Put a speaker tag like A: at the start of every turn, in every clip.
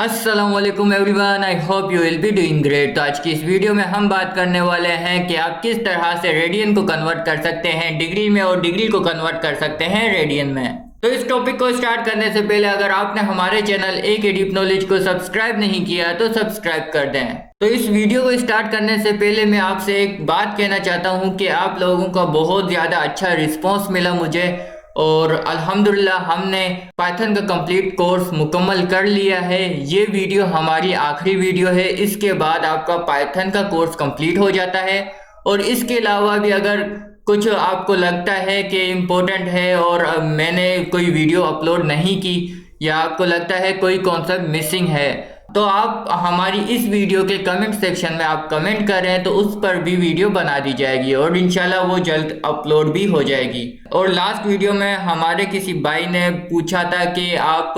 A: अस्सलाम वालेकुम everyone, I hope you will be doing great. तो आज की इस वीडियो में हम बात करने वाले हैं कि आप किस तरह से रेडियन को कन्वर्ट कर सकते हैं डिग्री में और डिग्री को कन्वर्ट कर सकते हैं रेडियन में। तो इस टॉपिक को स्टार्ट करने से पहले अगर आपने हमारे चैनल ए डीप नॉलेज को सब्सक्राइब नहीं किया तो सब्सक्राइब कर दें। तो इस वीडियो को स्टार्ट करने से पहले मैं आपसे एक बात कहना चाहता हूँ कि आप लोगों का बहुत ज़्यादा अच्छा रिस्पॉन्स मिला मुझे, और अल्हम्दुलिल्लाह हमने पाइथन का कंप्लीट कोर्स मुकम्मल कर लिया है। ये वीडियो हमारी आखिरी वीडियो है, इसके बाद आपका पाइथन का कोर्स कंप्लीट हो जाता है। और इसके अलावा भी अगर कुछ आपको लगता है कि इम्पोर्टेंट है और मैंने कोई वीडियो अपलोड नहीं की, या आपको लगता है कोई कॉन्सेप्ट मिसिंग है, तो आप हमारी इस वीडियो के कमेंट सेक्शन में आप कमेंट करें तो उस पर भी वीडियो बना दी जाएगी और इंशाल्लाह वो जल्द अपलोड भी हो जाएगी। और लास्ट वीडियो में हमारे किसी भाई ने पूछा था कि आप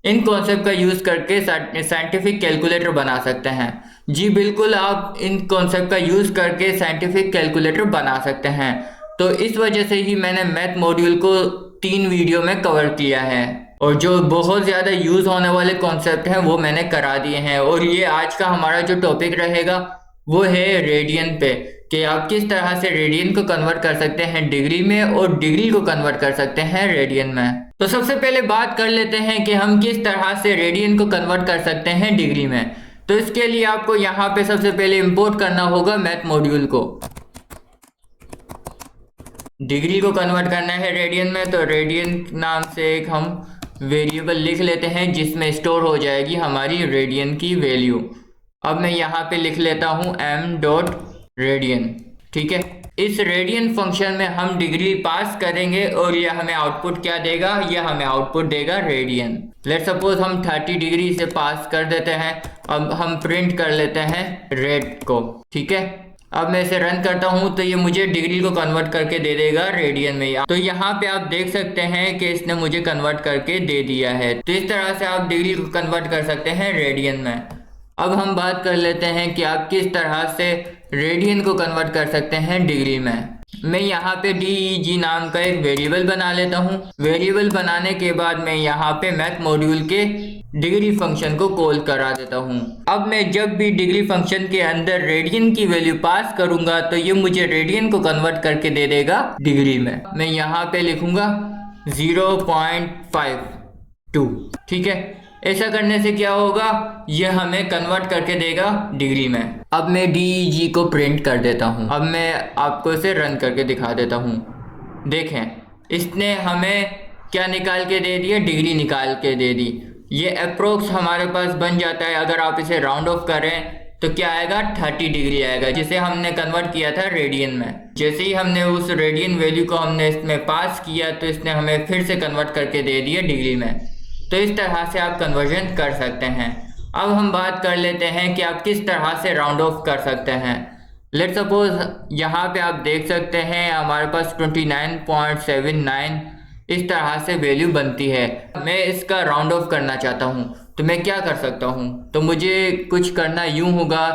A: इन कॉन्सेप्ट का यूज़ करके साइंटिफिक कैलकुलेटर बना सकते हैं। जी बिल्कुल, आप इन कॉन्सेप्ट का यूज़ करके साइंटिफिक कैलकुलेटर बना सकते हैं। तो इस वजह से ही मैंने मैथ मॉड्यूल को 3 वीडियो में कवर किया है, और जो बहुत ज़्यादा यूज़ होने वाले कॉन्सेप्ट हैं वो मैंने करा दिए हैं। और ये आज का हमारा जो टॉपिक रहेगा वो है रेडियन पे, कि आप किस तरह से रेडियन को कन्वर्ट कर सकते हैं डिग्री में और डिग्री को कन्वर्ट कर सकते हैं रेडियन में। तो सबसे पहले बात कर लेते हैं कि हम किस तरह से रेडियन को कन्वर्ट कर सकते हैं डिग्री में। तो इसके लिए आपको यहाँ पे सबसे पहले इंपोर्ट करना होगा मैथ मॉड्यूल को। डिग्री को कन्वर्ट करना है रेडियन में, तो रेडियन नाम से एक हम वेरिएबल लिख लेते हैं जिसमें स्टोर हो जाएगी हमारी रेडियन की वैल्यू। अब मैं यहाँ पे लिख लेता हूँ m.radian। ठीक है, इस रेडियन फंक्शन में हम डिग्री पास करेंगे और यह हमें आउटपुट क्या देगा, यह हमें आउटपुट देगा रेडियन। लेट सपोज हम 30 डिग्री से पास कर देते हैं। अब हम प्रिंट कर लेते हैं रेड को। ठीक है, अब मैं इसे रन करता हूँ तो ये मुझे डिग्री को कन्वर्ट करके दे देगा रेडियन में। तो यहाँ पे आप देख सकते हैं कि इसने मुझे कन्वर्ट करके दे दिया है। तो इस तरह से आप डिग्री को कन्वर्ट कर सकते हैं रेडियन में। अब हम बात कर लेते हैं कि आप किस तरह से रेडियन को कन्वर्ट कर सकते हैं डिग्री में। मैं यहाँ पे DEG नाम का एक वेरिएबल बना लेता हूँ। वेरिएबल बनाने के बाद मैं यहाँ पे मैथ मॉड्यूल के डिग्री फंक्शन को कॉल करा देता हूँ। अब मैं जब भी डिग्री फंक्शन के अंदर रेडियन की वैल्यू पास करूंगा तो ये मुझे रेडियन को कन्वर्ट करके दे देगा डिग्री में। मैं यहाँ पे लिखूंगा 0.52। ठीक है, ऐसा करने से क्या होगा, यह हमें कन्वर्ट करके देगा डिग्री में। अब मैं DEG को प्रिंट कर देता हूँ। अब मैं आपको इसे रन करके दिखा देता हूँ। देखें, इसने हमें क्या निकाल के दे दिया, डिग्री निकाल के दे दी। ये अप्रोक्स हमारे पास बन जाता है। अगर आप इसे राउंड ऑफ करें तो क्या आएगा, 30 डिग्री आएगा, जिसे हमने कन्वर्ट किया था रेडियन में। जैसे ही हमने उस रेडियन वैल्यू को हमने इसमें पास किया तो इसने हमें फिर से कन्वर्ट करके दे दिया डिग्री में। तो इस तरह से आप कन्वर्जन कर सकते हैं। अब हम बात कर लेते हैं कि आप किस तरह से राउंड ऑफ कर सकते हैं। लेट सपोज यहाँ पे आप देख सकते हैं हमारे पास 29.79 इस तरह से वैल्यू बनती है। मैं इसका राउंड ऑफ करना चाहता हूँ तो मैं क्या कर सकता हूँ, तो मुझे कुछ करना यूँ होगा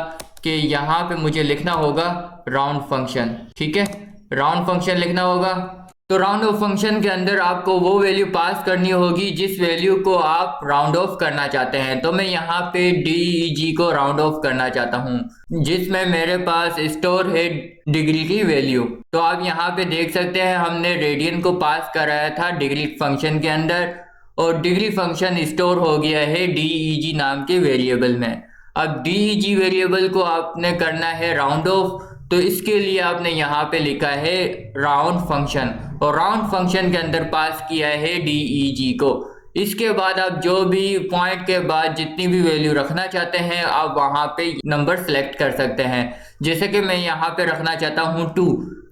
A: कि यहाँ पे मुझे लिखना होगा राउंड फंक्शन। ठीक है, राउंड फंक्शन लिखना होगा। तो राउंड ऑफ फंक्शन के अंदर आपको वो वैल्यू पास करनी होगी जिस वैल्यू को आप राउंड ऑफ करना चाहते हैं। तो मैं यहाँ पे DEG को राउंड ऑफ करना चाहता हूँ जिसमें मेरे पास स्टोर है डिग्री की वैल्यू। तो आप यहाँ पे देख सकते हैं हमने रेडियन को पास कराया था डिग्री फंक्शन के अंदर, और डिग्री फंक्शन स्टोर हो गया है DEG नाम के वेरिएबल में। अब DEG वेरिएबल को आपने करना है राउंड ऑफ, तो इसके लिए आपने यहाँ पे लिखा है राउंड फंक्शन, और राउंड फंक्शन के अंदर पास किया है DEG को। इसके बाद आप जो भी पॉइंट के बाद जितनी भी वैल्यू रखना चाहते हैं आप वहाँ पे नंबर सेलेक्ट कर सकते हैं। जैसे कि मैं यहाँ पे रखना चाहता हूँ 2,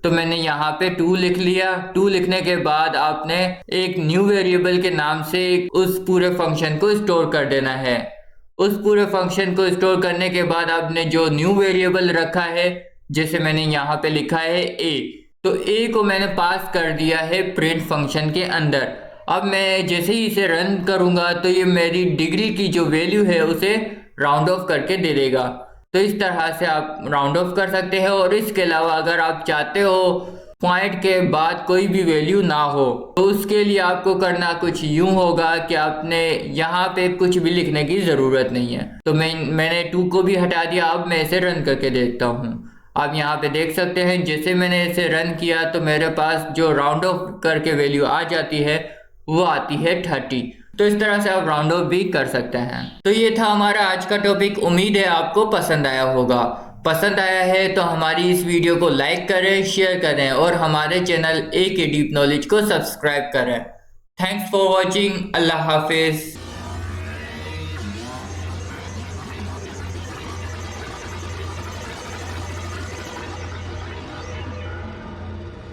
A: तो मैंने यहाँ पे 2 लिख लिया। 2 लिखने के बाद आपने एक न्यू वेरिएबल के नाम से उस पूरे फंक्शन को स्टोर कर देना है। उस पूरे फंक्शन को स्टोर करने के बाद आपने जो न्यू वेरिएबल रखा है, जैसे मैंने यहाँ पे लिखा है a, तो a को मैंने पास कर दिया है प्रिंट फंक्शन के अंदर। अब मैं जैसे ही इसे रन करूँगा तो ये मेरी डिग्री की जो वैल्यू है उसे राउंड ऑफ करके दे देगा। तो इस तरह से आप राउंड ऑफ कर सकते हैं। और इसके अलावा अगर आप चाहते हो पॉइंट के बाद कोई भी वैल्यू ना हो तो उस उसके लिए आपको करना कुछ यूं होगा कि आपने यहाँ पे कुछ भी लिखने की ज़रूरत नहीं है। तो मैंने 2 को भी हटा दिया। अब मैं इसे रन करके देखता हूँ। आप यहाँ पे देख सकते हैं जैसे मैंने इसे रन किया तो मेरे पास जो राउंड ऑफ करके वैल्यू आ जाती है वो आती है 30। तो इस तरह से आप राउंड ऑफ भी कर सकते हैं। तो ये था हमारा आज का टॉपिक। उम्मीद है आपको पसंद आया होगा। पसंद आया है तो हमारी इस वीडियो को लाइक करें, शेयर करें और हमारे चैनल AK डीप नॉलेज को सब्सक्राइब करें। Thanks for watching. Allah Hafiz.